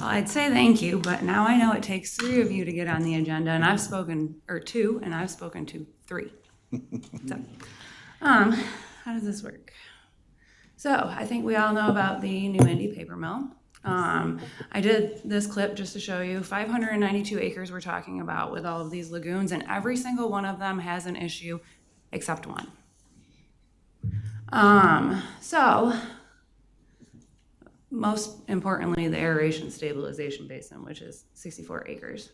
Well, I'd say thank you, but now I know it takes 3 of you to get on the agenda, and I've spoken, or 2, and I've spoken to 3. So, how does this work? So, I think we all know about the New-Indy paper mill. I did this clip just to show you 592 acres we're talking about with all of these lagoons, and every single one of them has an issue except one. So, most importantly, the aeration stabilization basin, which is 64 acres.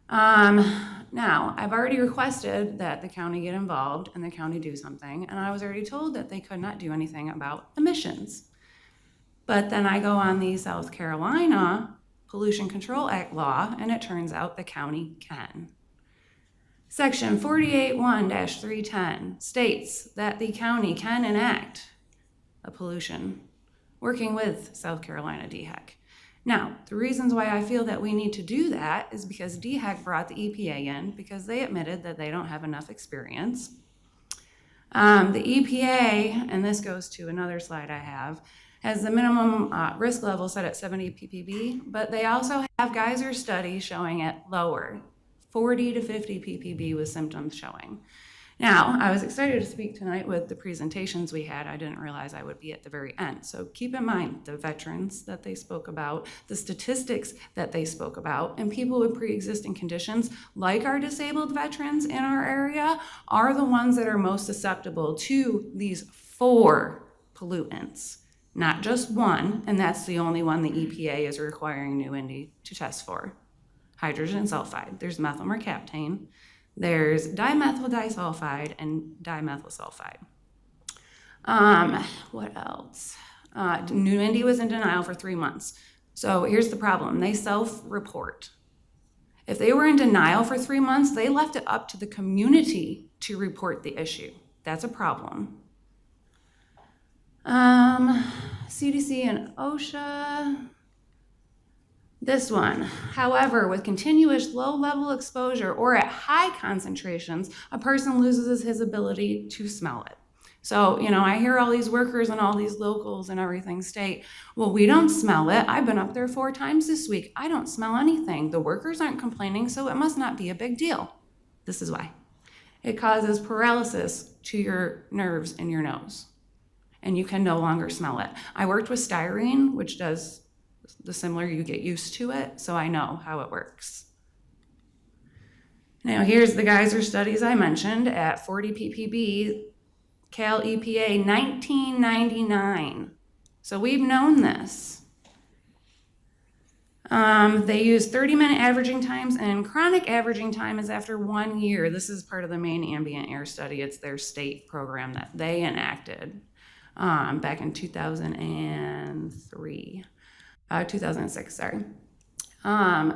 Now, I've already requested that the county get involved and the county do something, and I was already told that they could not do anything about emissions. But then I go on the South Carolina Pollution Control Act law, and it turns out the county can. Section 481-310 states that the county can enact a pollution working with South Carolina DHEC. Now, the reasons why I feel that we need to do that is because DHEC brought the EPA in because they admitted that they don't have enough experience. The EPA, and this goes to another slide I have, has the minimum risk level set at 70 ppb, but they also have geyser studies showing it lower, 40 to 50 ppb with symptoms showing. Now, I was excited to speak tonight with the presentations we had. I didn't realize I would be at the very end. So keep in mind the veterans that they spoke about, the statistics that they spoke about, and people with pre-existing conditions, like our disabled veterans in our area, are the ones that are most susceptible to these 4 pollutants, not just one, and that's the only one the EPA is requiring New-Indy to test for. Hydrogen sulfide. There's methyl mercaptan. There's dimethyl disulfide and dimethyl sulfide. What else? New-Indy was in denial for 3 months. So here's the problem. They self-report. If they were in denial for 3 months, they left it up to the community to report the issue. That's a problem. CDC and OSHA. This one, however, with continuous low-level exposure or at high concentrations, a person loses his ability to smell it. So, I hear all these workers and all these locals and everything state, well, we don't smell it. I've been up there 4 times this week. I don't smell anything. The workers aren't complaining, so it must not be a big deal. This is why. It causes paralysis to your nerves in your nose, and you can no longer smell it. I worked with styrene, which does the similar, you get used to it, so I know how it works. Now here's the geyser studies I mentioned at 40 ppb, Cal EPA 1999. So we've known this. They use 30-minute averaging times, and chronic averaging time is after 1 year. This is part of the main ambient air study. It's their state program that they enacted back in 2006, sorry.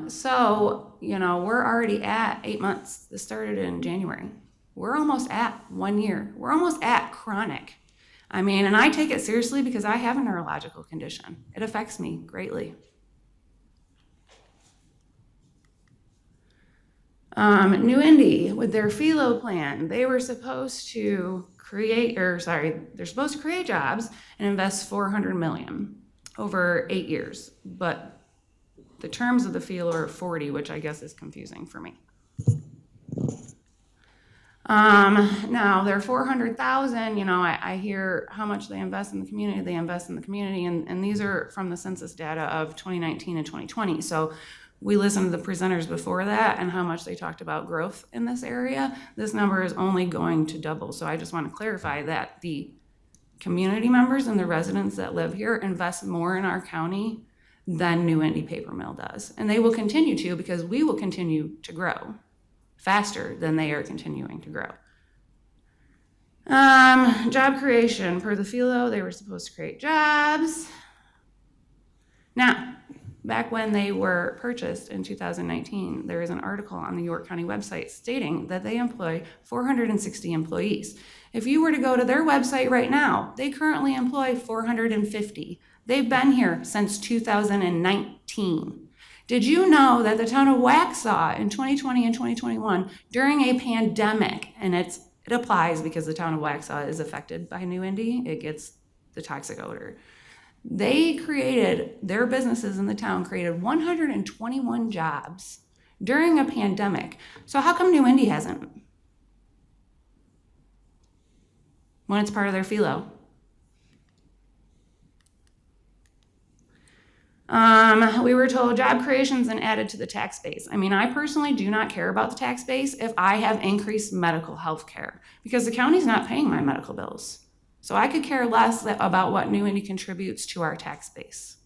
So, we're already at 8 months. This started in January. We're almost at 1 year. We're almost at chronic. And I take it seriously because I have a neurological condition. It affects me greatly. New-Indy, with their phelo plan, they were supposed to they're supposed to create jobs and invest $400 million over 8 years, but the terms of the phelo are 40, which I guess is confusing for me. Now they're 400,000, I hear how much they invest in the community, and these are from the census data of 2019 and 2020. So we listened to the presenters before that and how much they talked about growth in this area. This number is only going to double. So I just want to clarify that the community members and the residents that live here invest more in our county than New-Indy paper mill does. And they will continue to, because we will continue to grow faster than they are continuing to grow. Job creation. Per the phelo, they were supposed to create jobs. Now, back when they were purchased in 2019, there is an article on the York County website stating that they employ 460 employees. If you were to go to their website right now, they currently employ 450. They've been here since 2019. Did you know that the town of Waxhaw in 2020 and 2021, during a pandemic, and it applies because the town of Waxhaw is affected by New-Indy, it gets the toxic odor. Their businesses in the town created 121 jobs during a pandemic. So how come New-Indy hasn't? When it's part of their philo. We were told job creations and added to the tax base. I mean, I personally do not care about the tax base if I have increased medical health care, because the county's not paying my medical bills. So I could care less about what New-Indy contributes to our tax base.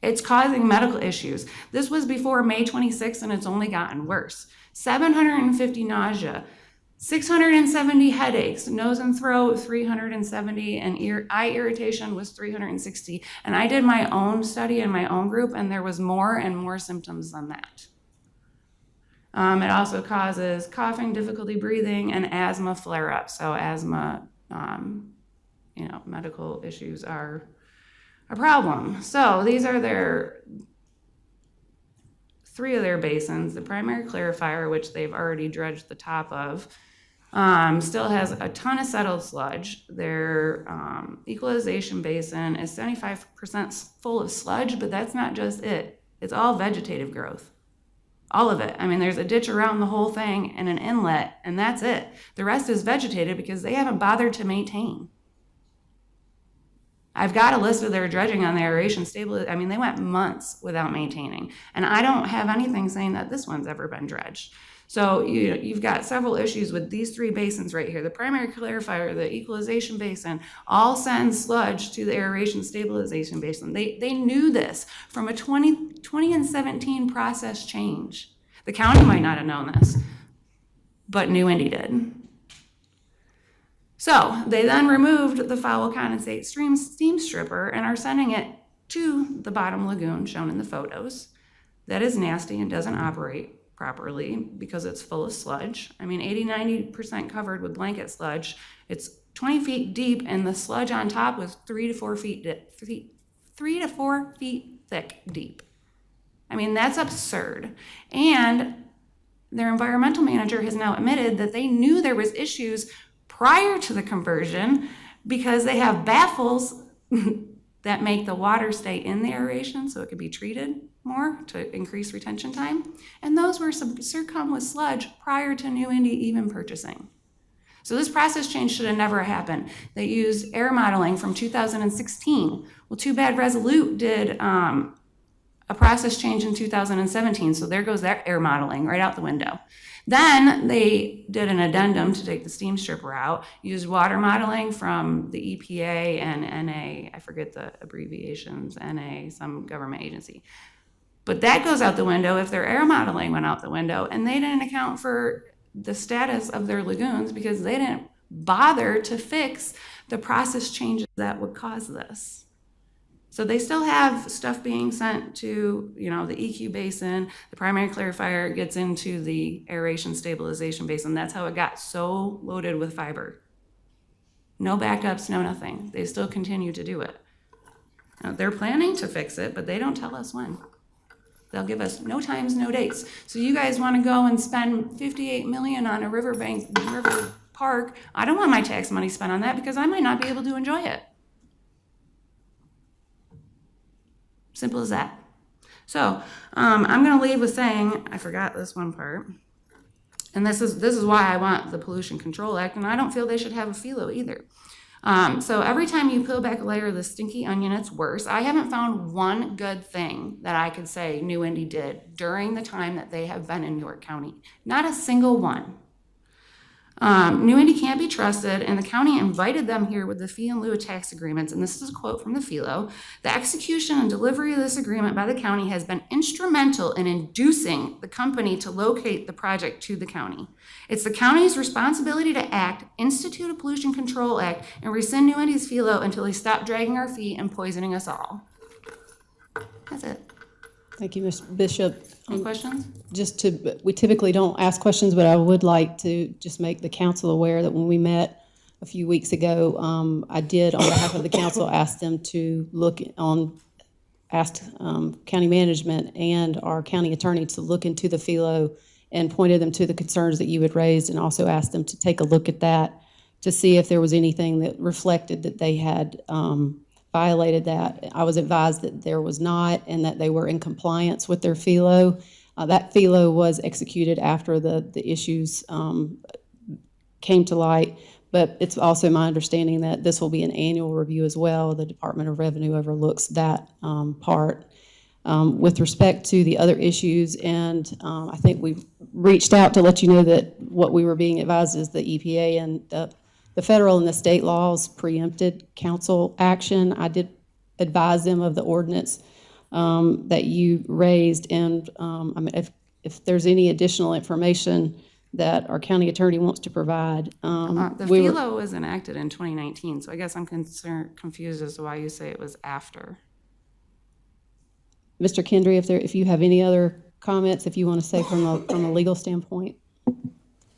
It's causing medical issues. This was before May 26th, and it's only gotten worse. 750 nausea, 670 headaches, nose and throat 370, and eye irritation was 360. And I did my own study in my own group, and there was more and more symptoms than that. It also causes coughing, difficulty breathing, and asthma flare-up. So asthma, medical issues are a problem. So these are three of their basins. The primary clarifier, which they've already dredged the top of, still has a ton of settled sludge. Their equalization basin is 75% full of sludge, but that's not just it. It's all vegetative growth. All of it. I mean, there's a ditch around the whole thing and an inlet, and that's it. The rest is vegetated because they haven't bothered to maintain. I've got a list of their dredging on the aeration stability. I mean, they went months without maintaining. And I don't have anything saying that this one's ever been dredged. So you've got several issues with these three basins right here. The primary clarifier, the equalization basin, all send sludge to the aeration stabilization basin. They knew this from a 20 and 17 process change. The county might not have known this, but New-Indy did. So they then removed the foul condensate steam stripper and are sending it to the bottom lagoon shown in the photos. That is nasty and doesn't operate properly because it's full of sludge. I mean, 80-90% covered with blanket sludge. It's 20 feet deep, and the sludge on top was 3 to 4 feet thick deep. I mean, that's absurd. And their environmental manager has now admitted that they knew there was issues prior to the conversion because they have baffles that make the water stay in the aeration so it could be treated more to increase retention time. And those were circum with sludge prior to New-Indy even purchasing. So this process change should have never happened. They used air modeling from 2016. Well, too bad Resolute did a process change in 2017. So there goes that air modeling right out the window. Then they did an addendum to take the steam stripper out, used water modeling from the EPA and NA, I forget the abbreviations, NA, some government agency. But that goes out the window if their air modeling went out the window, and they didn't account for the status of their lagoons because they didn't bother to fix the process changes that would cause this. So they still have stuff being sent to, the EQ basin. The primary clarifier gets into the aeration stabilization basin. That's how it got so loaded with fiber. No backups, no nothing. They still continue to do it. Now, they're planning to fix it, but they don't tell us when. They'll give us no times, no dates. So you guys want to go and spend $58 million on a river park. I don't want my tax money spent on that because I might not be able to enjoy it. Simple as that. So I'm going to leave with saying, I forgot this one part, and this is why I want the Pollution Control Act, and I don't feel they should have a philo either. So every time you peel back a layer of the stinky onion, it's worse. I haven't found one good thing that I could say New-Indy did during the time that they have been in York County. Not a single one. New-Indy can't be trusted, and the county invited them here with the fee in lieu of tax agreements, and this is a quote from the philo. The execution and delivery of this agreement by the county has been instrumental in inducing the company to locate the project to the county. It's the county's responsibility to act, institute a pollution control act, and rescind New-Indy's philo until they stop dragging our feet and poisoning us all. That's it. Thank you, Ms. Bishop. Any questions? We typically don't ask questions, but I would like to just make the council aware that when we met a few weeks ago, I did, on behalf of the council, ask them to asked county management and our county attorney to look into the philo and pointed them to the concerns that you had raised, and also asked them to take a look at that to see if there was anything that reflected that they had violated that. I was advised that there was not, and that they were in compliance with their FELO. That FELO was executed after the issues came to light, but it's also my understanding that this will be an annual review as well. The Department of Revenue overlooks that part. With respect to the other issues, and I think we reached out to let you know that what we were being advised is the EPA and the federal and the state laws preempted council action. I did advise them of the ordinance that you raised, and I mean, if there's any additional information that our county attorney wants to provide. The FELO was enacted in 2019, so I guess I'm confused as to why you say it was after. Mr. Kendry, if you have any other comments, if you want to say from a legal standpoint.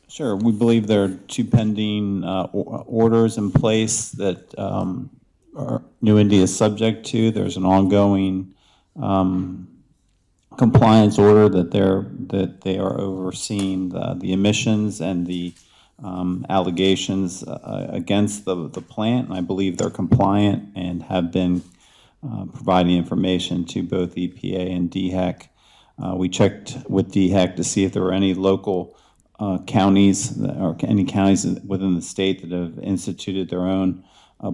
Sure. We believe there are two pending orders in place that New-Indy is subject to. There's an ongoing compliance order that they are overseeing the emissions and the allegations against the plant. And I believe they're compliant and have been providing information to both EPA and DHEC. We checked with DHEC to see if there were any local counties or any counties within the state that have instituted their own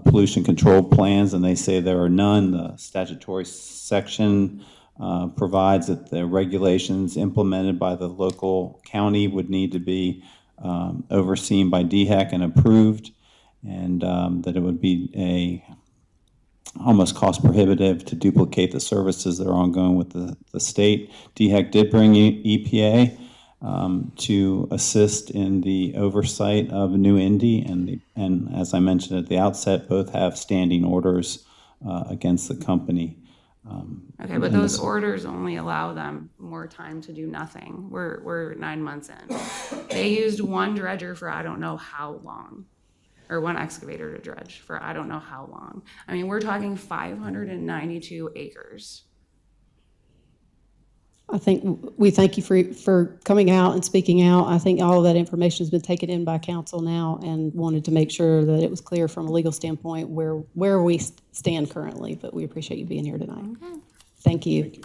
pollution control plans, and they say there are none. The statutory section provides that the regulations implemented by the local county would need to be overseen by DHEC and approved, and that it would be almost cost prohibitive to duplicate the services that are ongoing with the state. DHEC did bring EPA to assist in the oversight of New-Indy, and as I mentioned at the outset, both have standing orders against the company. Okay, but those orders only allow them more time to do nothing. We're 9 months in. They used one dredger for I don't know how long, or one excavator to dredge for I don't know how long. I mean, we're talking 592 acres. I think we thank you for coming out and speaking out. I think all of that information has been taken in by council now, and wanted to make sure that it was clear from a legal standpoint where we stand currently, but we appreciate you being here tonight. Okay. Thank you. Thank you.